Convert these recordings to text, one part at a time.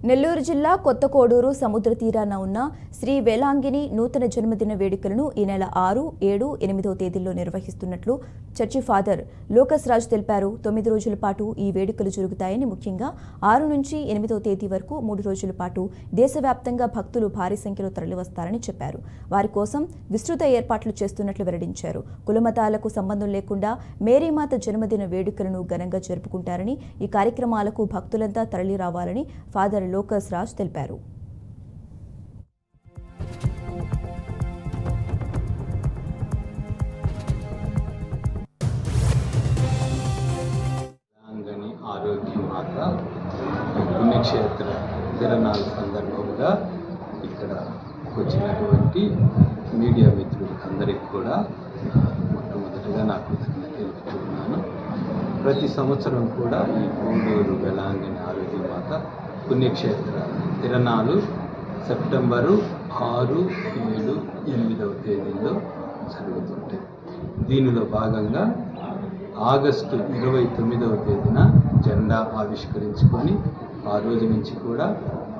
నెల్లూరు జిల్లా కొత్తకోడూరు సముద్ర తీరాన ఉన్న శ్రీ వేలాంగిని నూతన జన్మదిన వేడుకలను ఈ నెల 6, 7, 8వ తేదీల్లో నిర్వహిస్తున్నట్లు చర్చి ఫాదర్ లోకస్ రాజ్ తెలిపారు. 9 రోజుల పాటు ఈ వేడుకలు జరుగుతాయని, ముఖ్యంగా 6 నుంచి 8వ తేదీ వరకు 3 రోజుల పాటు దేశవ్యాప్తంగా భక్తులు భారీ సంఖ్యలో తరలివస్తారని చెప్పారు. వారి కోసం విస్తృత ఏర్పాట్లు చేస్తున్నట్లు వెల్లడించారు. కులమతాలకు సంబంధం లేకుండా మేరీమాత జన్మదిన వేడుకలను ఘనంగా జరుపుకుంటారని, ఈ కార్యక్రమాలకు భక్తులంతా తరలి రావాలని ఫాదర్ లోకస్ రాజ్ తెలిపారు. ఆరోగ్య మాత పుణ్యక్షేత్ర తిరణాల సందర్భంగా ఇక్కడ వచ్చినటువంటి మీడియా మిత్రులందరికీ కూడా మొట్టమొదటిగా నా కృతజ్ఞతలు తెలుపుతున్నాను. ప్రతి సంవత్సరం కూడా ఈ కోడూరు వేలాంగిని ఆరోగ్య మాత పుణ్యక్షేత్ర తిరణాలు సెప్టెంబరు 6, 7, 8వ తేదీల్లో జరుగుతుంటాయి. దీనిలో భాగంగా ఆగస్టు 29వ తేదీన జెండా ఆవిష్కరించుకొని ఆ రోజు నుంచి కూడా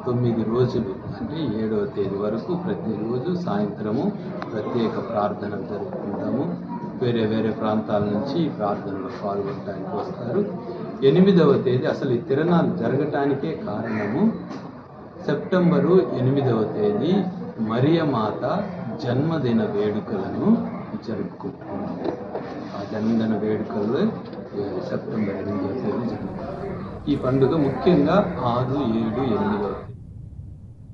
9 రోజులు అంటే 7వ తేదీ వరకు ప్రతిరోజు సాయంత్రము ప్రత్యేక ప్రార్థనలు జరుపుకుంటాము. వేరే వేరే ప్రాంతాల నుంచి ఈ ప్రార్థనలో పాల్గొనడానికి వస్తారు. 8వ తేదీ అసలు ఈ తిరణాలు జరగటానికే కారణము సెప్టెంబరు 8వ తేదీ మరియమాత జన్మదిన వేడుకలను జరుపుకుంటున్నాము. ఆ జన్మదిన వేడుకలు సెప్టెంబర్ 8వ తేదీ జరుగుతాయి. ఈ పండుగ ముఖ్యంగా 6, 7, 8వ తేదీ